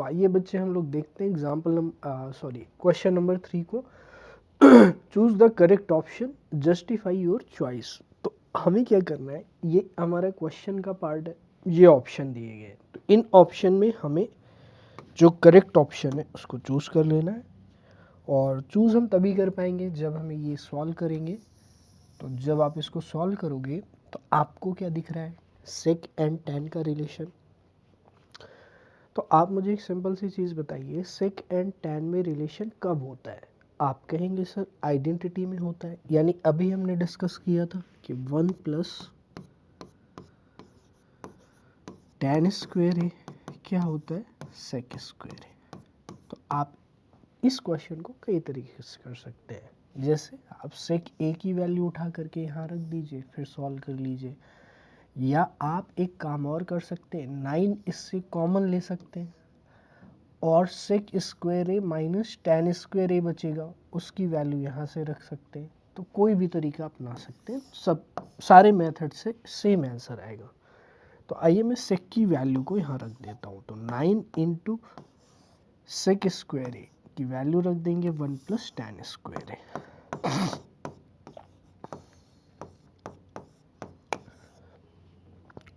तो आइए बच्चे हम लोग देखते हैं क्वेश्चन नंबर 3 को। Choose the correct option, justify your choice. तो हमें क्या करना है, ये हमारा क्वेश्चन का पार्ट है, ये ऑप्शन दिए गए हैं। तो इन ऑप्शन में हमें जो करेक्ट ऑप्शन है उसको चूज कर लेना है। और चूज हम तभी कर पाएंगे जब हमें ये सॉल्व करेंगे। तो जब आप इसको सॉल्व करोगे तो आपको क्या दिख रहा है, सेक एंड टैन का रिलेशन। तो आप मुझे एक सिंपल सी चीज़ बताइए, सेक एंड टैन में रिलेशन कब होता है? आप कहेंगे सर आइडेंटिटी में होता है, यानी अभी हमने डिस्कस किया था कि 1 प्लस टैन स्क्वायर है क्या होता है, सेक स्क्वायर है। तो आप इस क्वेश्चन को कई तरीके से कर सकते हैं। जैसे आप सेक ए की वैल्यू उठा करके यहाँ रख दीजिए, फिर सॉल्व कर लीजिए। या आप एक काम और कर सकते हैं, 9 इससे कॉमन ले सकते हैं और सेक स्क्वायर ए माइनस टैन स्क्वायर ए बचेगा, उसकी वैल्यू यहाँ से रख सकते हैं। तो कोई भी तरीका अपना सकते हैं, सब सारे मेथड से सेम आंसर आएगा। तो आइए मैं सेक की वैल्यू को यहाँ रख देता हूँ। तो 9 इंटू सेक स्क्वायर ए की वैल्यू रख देंगे 1 प्लस टैन स्क्वायर ए।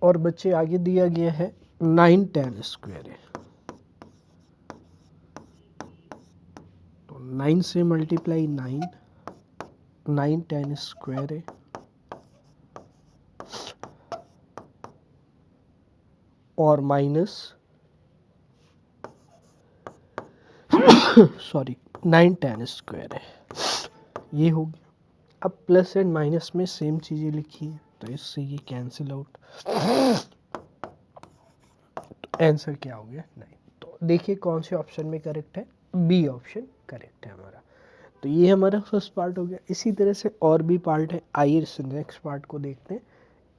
और बच्चे आगे दिया गया है 9 टैन स्क्वायर है। तो 9 से मल्टीप्लाई 9 टैन स्क्वायर है और माइनस 9 टैन स्क्वायर है, ये हो गया। अब प्लस एंड माइनस में सेम चीज़ें लिखी हैं, तो इससे ये कैंसिल आउट। तो आंसर क्या हो गया, 9। तो देखिए कौन से ऑप्शन में करेक्ट है, बी ऑप्शन करेक्ट है हमारा। तो ये हमारा फर्स्ट पार्ट हो गया। इसी तरह से और भी पार्ट है, आइए इस नेक्स्ट पार्ट को देखते हैं।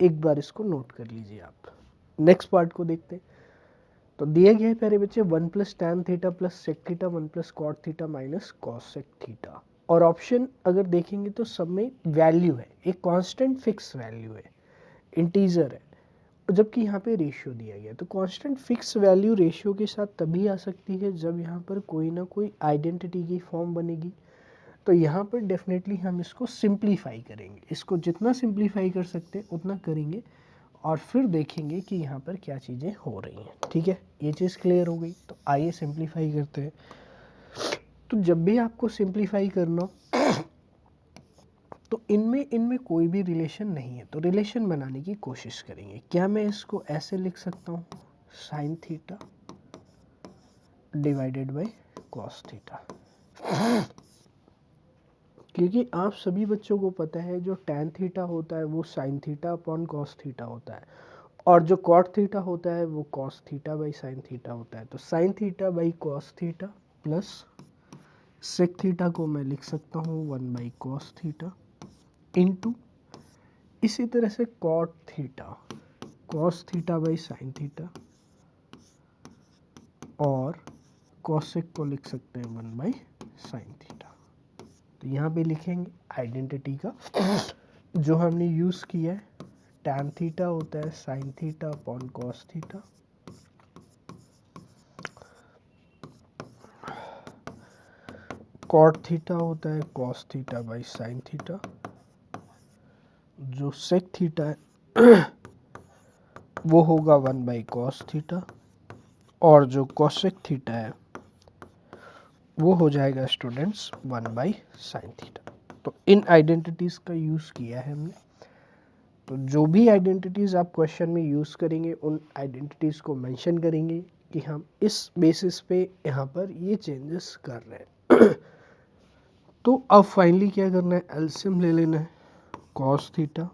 एक बार इसको नोट कर लीजिए आप। नेक्स्ट पार्ट को देखते हैं। तो दिया गया है प्यारे बच्चे 1 plus tan theta plus sec theta 1 plus cot theta minus cosec theta. और ऑप्शन अगर देखेंगे तो सब में वैल्यू है, एक कांस्टेंट फिक्स वैल्यू है, इंटीजर है, जबकि यहाँ पे रेशियो दिया गया है। तो कांस्टेंट फिक्स वैल्यू रेशियो के साथ तभी आ सकती है जब यहाँ पर कोई ना कोई आइडेंटिटी की फॉर्म बनेगी। तो यहाँ पर डेफिनेटली हम इसको सिंप्लीफाई करेंगे, इसको जितना सिंप्लीफाई कर सकते हैं उतना करेंगे और फिर देखेंगे कि यहाँ पर क्या चीज़ें हो रही हैं। ठीक है, ये चीज़ क्लियर हो गई। तो आइए सिंप्लीफाई करते हैं। तो जब भी आपको सिंप्लीफाई करना तो इनमें कोई भी रिलेशन नहीं है, तो रिलेशन बनाने की कोशिश करेंगे। क्या मैं इसको ऐसे लिख सकता हूँ, sine theta divided by cos theta. क्योंकि आप सभी बच्चों को पता है जो टैन थीटा होता है वो sine theta upon cos theta होता है, और जो कॉट थीटा होता है वो cos theta by sine theta होता है। तो sine theta by cos theta plus sec theta को मैं लिख सकता हूँ 1 बाई कॉस थीटा इंटू इसी तरह से cot theta cos theta by sine theta और कॉसेक को लिख सकते हैं 1 बाई साइन थीटा। तो यहाँ पे लिखेंगे आइडेंटिटी का जो हमने यूज़ किया है, टैन थीटा होता है sine theta upon cos theta, cot theta होता है cos theta by sine theta, जो सेक थीटा है वो होगा 1 बाई कॉस थीटा, और जो कॉसेक थीटा है वो हो जाएगा स्टूडेंट्स 1 बाई साइन थीटा। तो इन आइडेंटिटीज़ का यूज़ किया है हमने। तो जो भी आइडेंटिटीज़ आप क्वेश्चन में यूज़ करेंगे उन आइडेंटिटीज़ को मेंशन करेंगे कि हम इस बेसिस पे यहाँ पर ये चेंजेस कर रहे हैं। तो अब फाइनली क्या करना है, एलसीएम ले लेना है कॉस थीटा।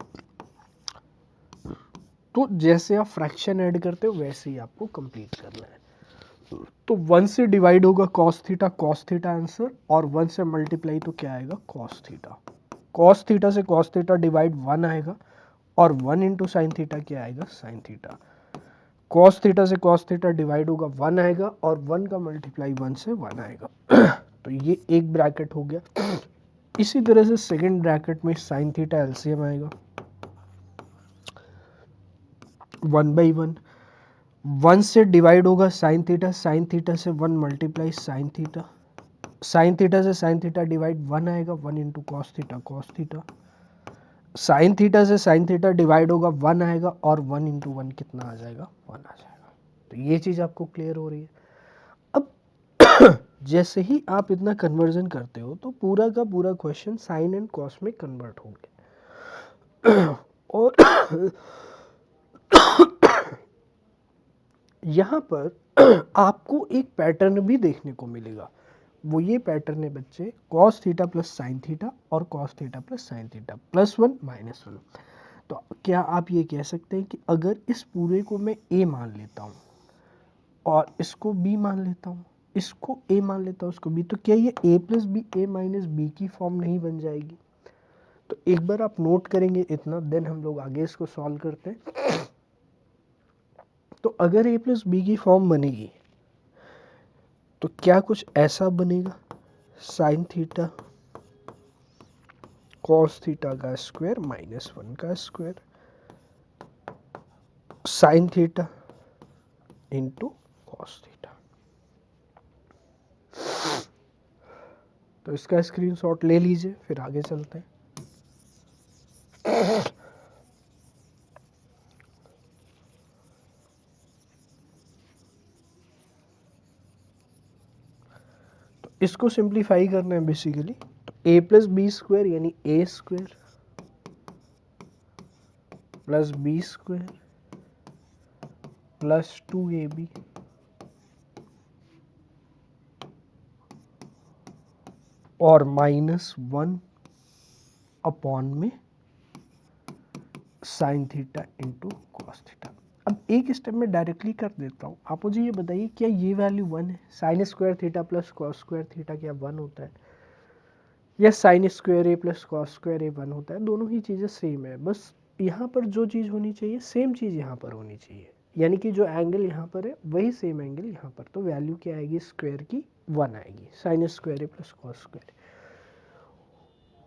तो जैसे आप फ्रैक्शन ऐड करते हो वैसे ही आपको कंप्लीट करना है। तो 1 से डिवाइड होगा कॉस थीटा आंसर, और 1 से मल्टीप्लाई तो क्या आएगा कॉस थीटा से कॉस थीटा डिवाइड 1 आएगा, और 1 इंटू साइन थीटा क्या आएगा साइन थीटा। कॉस थीटा से कॉस थीटा डिवाइड होगा 1 आएगा, और 1 का मल्टीप्लाई 1 से 1 आएगा। तो ये एक ब्रैकेट हो गया। इसी तरह से सेकंड ब्रैकेट में साइन थीटा एलसीएम आएगा 1 बाई 1, 1 से डिवाइड होगा साइन थीटा, साइन थीटा से 1 multiply sine theta, sine theta से साइन थीटा डिवाइड 1 आएगा, 1 into cos theta, cos theta, sine theta से साइन थीटा डिवाइड होगा 1 आएगा, और 1 इंटू 1 कितना आ जाएगा, 1 आ जाएगा। तो ये चीज़ आपको क्लियर हो रही है। अब जैसे ही आप इतना कन्वर्जन करते हो तो पूरा का पूरा क्वेश्चन साइन एंड कॉस में कन्वर्ट हो गया। और यहाँ पर आपको एक पैटर्न भी देखने को मिलेगा, वो ये पैटर्न है बच्चे, cos theta plus sine theta और cos theta plus sine theta, +1 -1। तो क्या आप ये कह सकते हैं कि अगर इस पूरे को मैं a मान लेता हूँ और इसको b मान लेता हूँ, इसको a मान लेता हूँ, इसको b, तो क्या ये a plus B a minus b की फॉर्म नहीं बन जाएगी? तो एक बार आप नोट करेंगे इतना, देन हम लोग आगे इसको सॉल्व करते हैं। तो अगर a प्लस बी की फॉर्म बनेगी तो क्या कुछ ऐसा बनेगा, साइन थीटा कॉस थीटा का स्क्वायर -1 का square sine theta into cos theta. तो इसका स्क्रीनशॉट ले लीजिए, फिर आगे चलते हैं। तो इसको सिंप्लीफाई करना है बेसिकली, तो a प्लस बी स्क्वायर यानी a square plus B square plus 2ab और -1 अपॉन में sine theta into cos theta. अब एक स्टेप में डायरेक्टली कर देता हूँ, आप मुझे ये बताइए क्या ये वैल्यू 1 है? Sine square theta plus cos square theta क्या 1 होता है? या sign square A plus cos square ए 1 होता है? दोनों ही चीज़ें सेम है, बस यहाँ पर जो चीज़ होनी चाहिए सेम चीज़ यहाँ पर होनी चाहिए, यानी कि जो एंगल यहाँ पर है वही सेम एंगल यहाँ पर। तो वैल्यू क्या आएगी स्क्वायर की? 1 आएगी, sign square A plus cos square.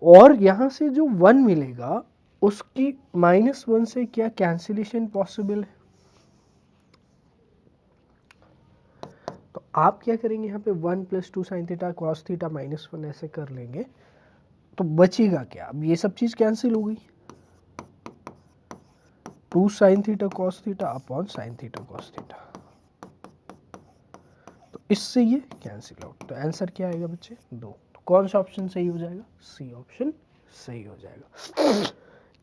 और यहाँ से जो 1 मिलेगा उसकी -1 से क्या कैंसिलेशन पॉसिबल है? तो आप क्या करेंगे यहाँ पे 1 + 2 साइन थीटा कॉस थीटा -1 ऐसे कर लेंगे, तो बचेगा क्या? अब ये सब चीज़ कैंसिल हो गई, 2 sine theta cos theta upon sine theta cos theta, तो इससे ये कैंसिल आउट। तो आंसर क्या आएगा बच्चे? 2। तो कौन सा ऑप्शन सही हो जाएगा? सी ऑप्शन सही हो जाएगा।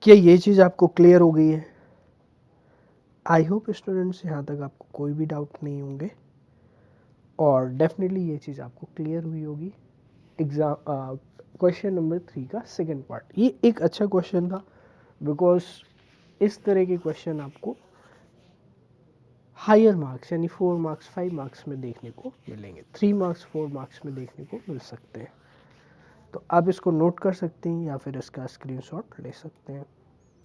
क्या ये चीज़ आपको क्लियर हो गई है? आई होप स्टूडेंट्स यहाँ तक आपको कोई भी डाउट नहीं होंगे, और डेफिनेटली ये चीज़ आपको क्लियर हुई होगी। एग्ज़ाम क्वेश्चन नंबर 3 का सेकंड पार्ट, ये एक अच्छा क्वेश्चन था, बिकॉज इस तरह के क्वेश्चन आपको हायर मार्क्स यानी 4 मार्क्स 5 मार्क्स में देखने को मिलेंगे, 3 मार्क्स 4 मार्क्स में देखने को मिल सकते हैं। तो आप इसको नोट कर सकते हैं या फिर इसका स्क्रीनशॉट ले सकते हैं।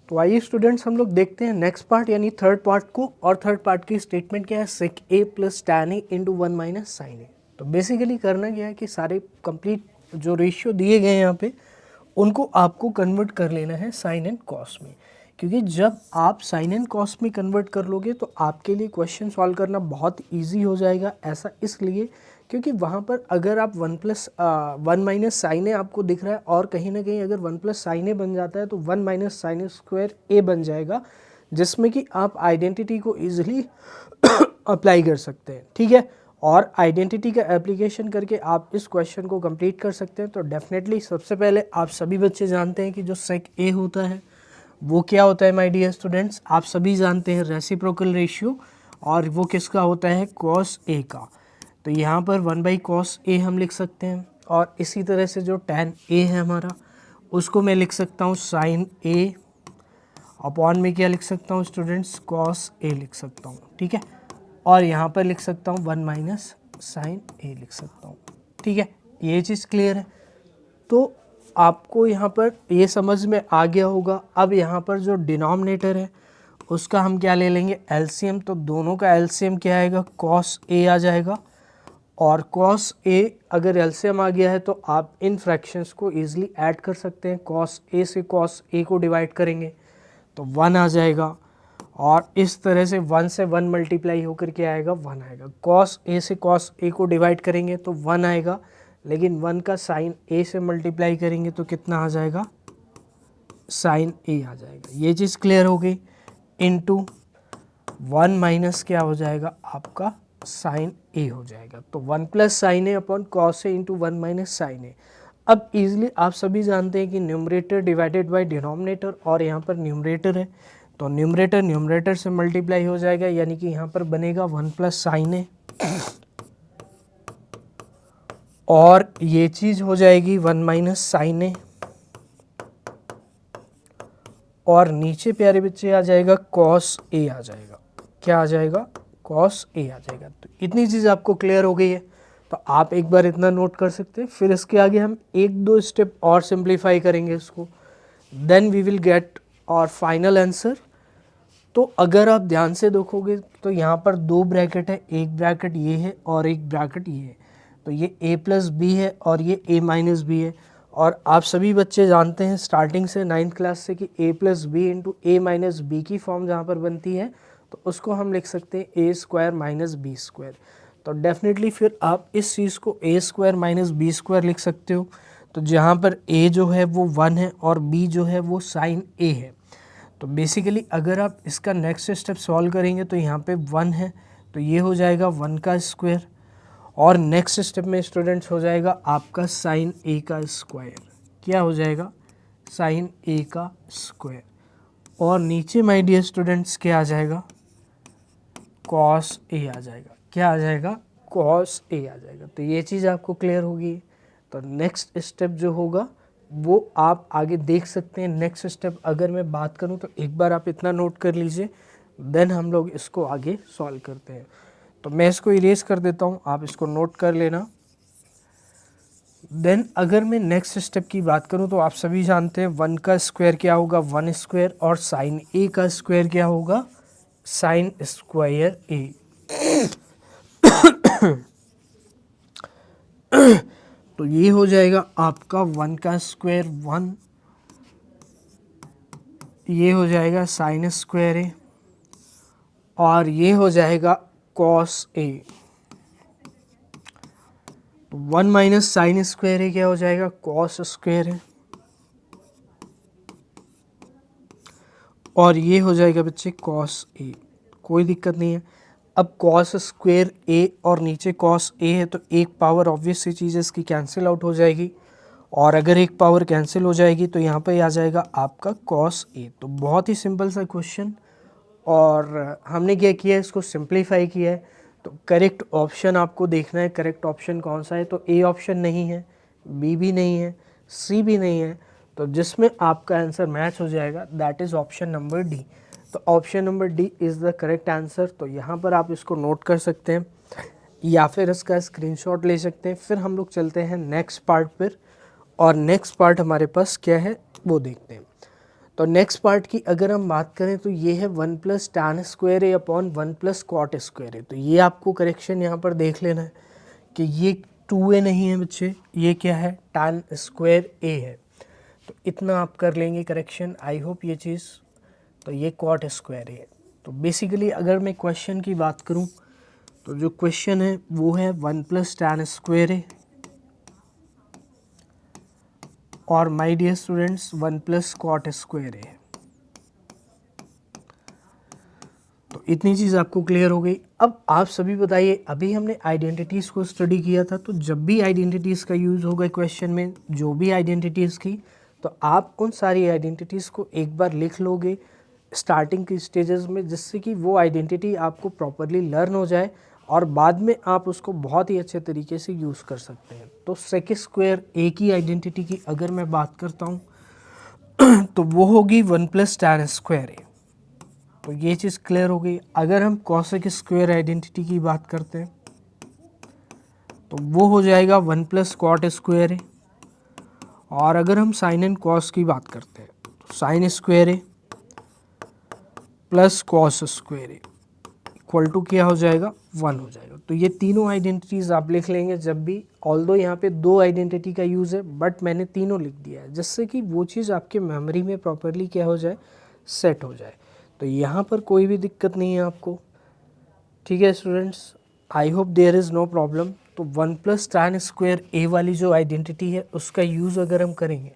तो आइए स्टूडेंट्स हम लोग देखते हैं नेक्स्ट पार्ट यानी थर्ड पार्ट को, और थर्ड पार्ट की स्टेटमेंट क्या है, सेक ए plus tan A into 1 minus sign ए। तो बेसिकली करना क्या है कि सारे कंप्लीट जो रेशियो दिए गए हैं यहाँ पे उनको आपको कन्वर्ट कर लेना है साइन एंड कॉस में, क्योंकि जब आप साइन एंड कॉस में कन्वर्ट कर लोगे तो आपके लिए क्वेश्चन सॉल्व करना बहुत ईजी हो जाएगा। ऐसा इसलिए क्योंकि वहाँ पर अगर आप 1 माइनस साइन ए आपको दिख रहा है, और कहीं ना कहीं अगर 1 प्लस साइन ए बन जाता है तो 1 माइनस साइन स्क्वायर ए बन जाएगा, जिसमें कि आप आइडेंटिटी को ईजिली अप्लाई कर सकते हैं। ठीक है, और आइडेंटिटी का एप्लीकेशन करके आप इस क्वेश्चन को कंप्लीट कर सकते हैं। तो डेफिनेटली सबसे पहले आप सभी बच्चे जानते हैं कि जो सेक ए होता है वो क्या होता है माय डियर स्टूडेंट्स, आप सभी जानते हैं रेसिप्रोकल रेशियो, और वो किसका होता है, कॉस ए का। तो यहाँ पर 1/cos ए हम लिख सकते हैं, और इसी तरह से जो tan ए है हमारा उसको मैं लिख सकता हूँ sin ए अपॉन में क्या लिख सकता हूँ स्टूडेंट्स, cos ए लिख सकता हूँ। ठीक है, और यहाँ पर लिख सकता हूँ 1 माइनस साइन ए लिख सकता हूँ। ठीक है, ये चीज़ क्लियर है। तो आपको यहाँ पर ये समझ में आ गया होगा। अब यहाँ पर जो डिनोमिनेटर है उसका हम क्या ले लेंगे, एलसीएम। तो दोनों का एलसीएम क्या आएगा, cos ए आ जाएगा, और cos a अगर एलसीएम आ गया है तो आप इन फ्रैक्शंस को ईजिली ऐड कर सकते हैं। cos a से cos a को डिवाइड करेंगे तो 1 आ जाएगा, और इस तरह से 1 से 1 मल्टीप्लाई होकर के आएगा 1 आएगा। कॉस ए से कॉस ए को डिवाइड करेंगे तो 1 आएगा, लेकिन 1 का साइन ए से मल्टीप्लाई करेंगे तो कितना आ जाएगा, साइन ए आ जाएगा। ये चीज़ क्लियर हो गई। इनटू 1 माइनस क्या हो जाएगा आपका, साइन ए हो जाएगा। तो 1 plus sign A upon cos A into 1 minus sign ए। अब इजीली आप सभी जानते हैं कि न्यूमरेटर डिवाइडेड बाय डिनोमिनेटर, और यहाँ पर न्यूमरेटर है तो न्यूमरेटर न्यूमरेटर से मल्टीप्लाई हो जाएगा, यानी कि यहाँ पर बनेगा 1 प्लस साइन ए, और ये चीज़ हो जाएगी 1 माइनस साइन ए, और नीचे प्यारे बच्चे आ जाएगा कॉस ए आ जाएगा। क्या आ जाएगा, कॉस ए आ जाएगा। तो इतनी चीज़ आपको क्लियर हो गई है, तो आप एक बार इतना नोट कर सकते हैं। फिर इसके आगे हम 1-2 स्टेप और सिंप्लीफाई करेंगे इसको, देन वी विल गेट और फाइनल आंसर। तो अगर आप ध्यान से देखोगे तो यहाँ पर 2 ब्रैकेट है, एक ब्रैकेट ये है और एक ब्रैकेट ये है। तो ये a प्लस बी है और ये a माइनस बी है। और आप सभी बच्चे जानते हैं स्टार्टिंग से 9th क्लास से कि a plus B into A minus B की फॉर्म जहाँ पर बनती है तो उसको हम लिख सकते हैं ए स्क्वायर माइनस बी स्क्वायर। तो डेफिनेटली फिर आप इस चीज़ को ए स्क्वायर माइनस बी स्क्वायर लिख सकते हो। तो जहाँ पर a जो है वो 1 है और b जो है वो साइन a है। तो बेसिकली अगर आप इसका नेक्स्ट स्टेप सॉल्व करेंगे तो यहाँ पे 1 है तो ये हो जाएगा 1 का स्क्वायर, और नेक्स्ट स्टेप में स्टूडेंट्स हो जाएगा आपका साइन ए का स्क्वायर। क्या हो जाएगा, साइन ए का स्क्वायर, और नीचे माय डियर स्टूडेंट्स क्या आ जाएगा, कॉस ए आ जाएगा। क्या आ जाएगा, कॉस ए आ जाएगा। तो ये चीज़ आपको क्लियर होगी। तो नेक्स्ट स्टेप जो होगा वो आप आगे देख सकते हैं। नेक्स्ट स्टेप अगर मैं बात करूं तो एक बार आप इतना नोट कर लीजिए, देन हम लोग इसको आगे सॉल्व करते हैं। तो मैं इसको इरेज कर देता हूं, आप इसको नोट कर लेना। देन अगर मैं नेक्स्ट स्टेप की बात करूं तो आप सभी जानते हैं 1 का स्क्वायर क्या होगा, 1 स्क्वायर, और साइन ए का स्क्वायर क्या होगा, साइन स्क्वायर ए। तो ये हो जाएगा आपका 1 का स्क्वायर 1, ये हो जाएगा साइन स्क्वायर ए, और ये हो जाएगा कॉस ए। तो 1 माइनस साइन स्क्वायर ए क्या हो जाएगा, कॉस स्क्वायर ए, और ये हो जाएगा बच्चे कॉस ए। कोई दिक्कत नहीं है। अब कॉस स्क्वायर ए और नीचे कॉस ए है तो एक पावर ऑब्वियस सी चीज़ है इसकी कैंसिल आउट हो जाएगी, और अगर एक पावर कैंसिल हो जाएगी तो यहाँ पे आ जाएगा आपका कॉस ए। तो बहुत ही सिंपल सा क्वेश्चन, और हमने क्या किया है, इसको सिंप्लीफाई किया है। तो करेक्ट ऑप्शन आपको देखना है, करेक्ट ऑप्शन कौन सा है। तो ए ऑप्शन नहीं है, बी भी नहीं है, सी भी नहीं है, तो जिसमें आपका आंसर मैच हो जाएगा that is option number D. तो option number D is the correct answer. तो यहाँ पर आप इसको नोट कर सकते हैं या फिर इसका स्क्रीनशॉट ले सकते हैं। फिर हम लोग चलते हैं नेक्स्ट पार्ट पर, और नेक्स्ट पार्ट हमारे पास क्या है वो देखते हैं। तो नेक्स्ट पार्ट की अगर हम बात करें तो ये है 1 plus tan square A upon 1 plus cot square ए। तो ये आपको करेक्शन यहाँ पर देख लेना है कि ये 2a नहीं है बच्चे, ये क्या है, टैन स्क्वायर ए है। तो इतना आप कर लेंगे करेक्शन, आई होप ये चीज़। तो ये कॉट स्क्वायर है। तो बेसिकली अगर मैं क्वेश्चन की बात करूं तो जो क्वेश्चन है वो है 1 प्लस टैन स्क्वायर है, और my dear students 1 plus cot square है। तो इतनी चीज़ आपको क्लियर हो गई। अब आप सभी बताइए, अभी हमने आइडेंटिटीज़ को स्टडी किया था, तो जब भी आइडेंटिटीज़ का यूज़ होगा क्वेश्चन में, जो भी आइडेंटिटीज़ की, तो आप उन सारी आइडेंटिटीज़ को एक बार लिख लोगे स्टार्टिंग की स्टेजेस में, जिससे कि वो आइडेंटिटी आपको प्रॉपरली लर्न हो जाए और बाद में आप उसको बहुत ही अच्छे तरीके से यूज़ कर सकते हैं। तो सेक स्क्वायर ए की आइडेंटिटी की अगर मैं बात करता हूँ तो वो होगी 1 प्लस टैन स्क्वायर ए। तो ये चीज़ क्लियर हो गई। अगर हम कॉसेक स्क्वायर आइडेंटिटी की बात करते हैं तो वो हो जाएगा 1 प्लस कॉट स्क्वायर ए, और अगर हम साइन एंड कॉस की बात करते हैं तो sine square A plus cos square A equal to क्या हो जाएगा, 1 हो जाएगा। तो ये तीनों आइडेंटिटीज़ आप लिख लेंगे जब भी, ऑल्दो यहाँ पे 2 आइडेंटिटी का यूज़ है बट मैंने तीनों लिख दिया है, जिससे कि वो चीज़ आपके मेमोरी में प्रॉपरली क्या हो जाए, सेट हो जाए। तो यहाँ पर कोई भी दिक्कत नहीं है आपको। ठीक है students, I hope there is no problem. तो 1 प्लस tan स्क्वायर ए वाली जो आइडेंटिटी है उसका यूज़ अगर हम करेंगे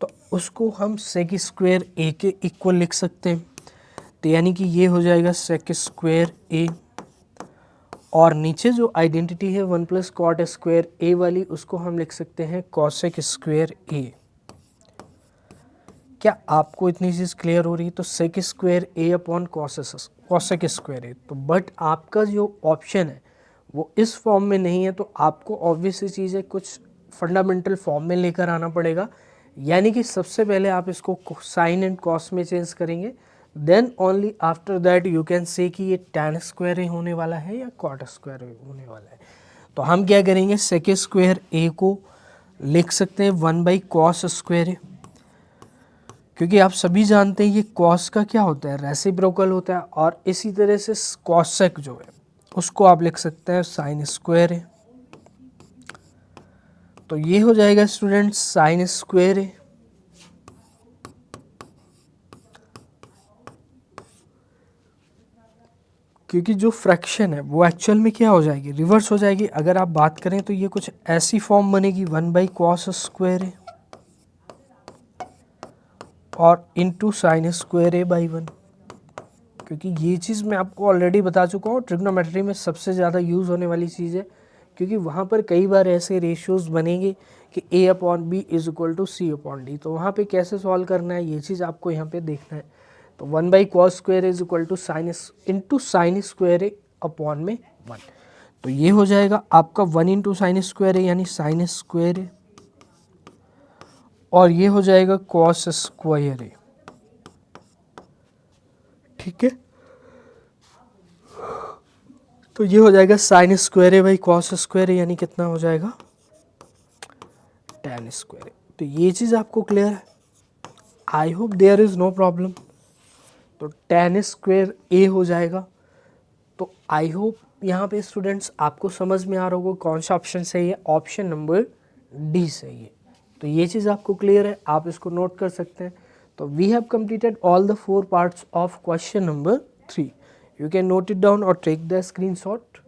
तो उसको हम सेक स्क्वायर ए के इक्वल लिख सकते हैं। तो यानी कि ये हो जाएगा सेक स्क्वायर ए, और नीचे जो आइडेंटिटी है 1 प्लस कॉट स्क्वायर ए वाली उसको हम लिख सकते हैं कॉसेक स्क्वायर ए। क्या आपको इतनी चीज़ क्लियर हो रही है? तो sec square A upon cosec square ए। तो बट आपका जो ऑप्शन है वो इस फॉर्म में नहीं है, तो आपको ऑब्वियस सी चीज़ है कुछ फंडामेंटल फॉर्म में लेकर आना पड़ेगा। यानी कि सबसे पहले आप इसको साइन एंड कॉस में चेंज करेंगे, then only after that you can say कि ये tan स्क्वायर ए होने वाला है या कॉट स्क्वायर ए होने वाला है। तो हम क्या करेंगे, सेक स्क्वायर ए को लिख सकते हैं 1 बाई कॉस स्क्वायर ए, क्योंकि आप सभी जानते हैं ये कॉस का क्या होता है, रेसिप्रोकल होता है। और इसी तरह से कॉसेक जो है उसको आप लिख सकते हैं साइन स्क्वायर है। तो ये हो जाएगा स्टूडेंट साइन स्क्वायर है, क्योंकि जो फ्रैक्शन है वो एक्चुअल में क्या हो जाएगी, रिवर्स हो जाएगी। अगर आप बात करें तो ये कुछ ऐसी फॉर्म बनेगी 1 बाई कॉस स्क्वायर है और into sine square A by 1, क्योंकि ये चीज़ मैं आपको ऑलरेडी बता चुका हूँ ट्रिग्नोमेट्री में सबसे ज़्यादा यूज़ होने वाली चीज़ है, क्योंकि वहाँ पर कई बार ऐसे रेशियोज बनेंगे कि a upon B is equal to C upon D. तो वहाँ पे कैसे सॉल्व करना है ये चीज़ आपको यहाँ पे देखना है। तो 1 by cos square is equal to sine into sine square A upon में 1। तो ये हो जाएगा आपका 1 इंटू साइन स्क्वायर ए यानी साइन स्क्वायर ए, और ये हो जाएगा कॉस स्क्वायर ए। ठीक है, तो ये हो जाएगा sine square A by cos square A, यानी कितना हो जाएगा tan स्क्वायर ए। तो ये चीज़ आपको क्लियर है, I hope there is no problem. तो tan स्क्वायर ए हो जाएगा। तो आई होप यहाँ पे स्टूडेंट्स आपको समझ में आ रहा होगा कौन सा ऑप्शन सही है, ऑप्शन नंबर डी सही है। तो ये चीज़ आपको क्लियर है, आप इसको नोट कर सकते हैं। तो we have completed all the 4 parts of question number 3। You can note it down or take the screenshot.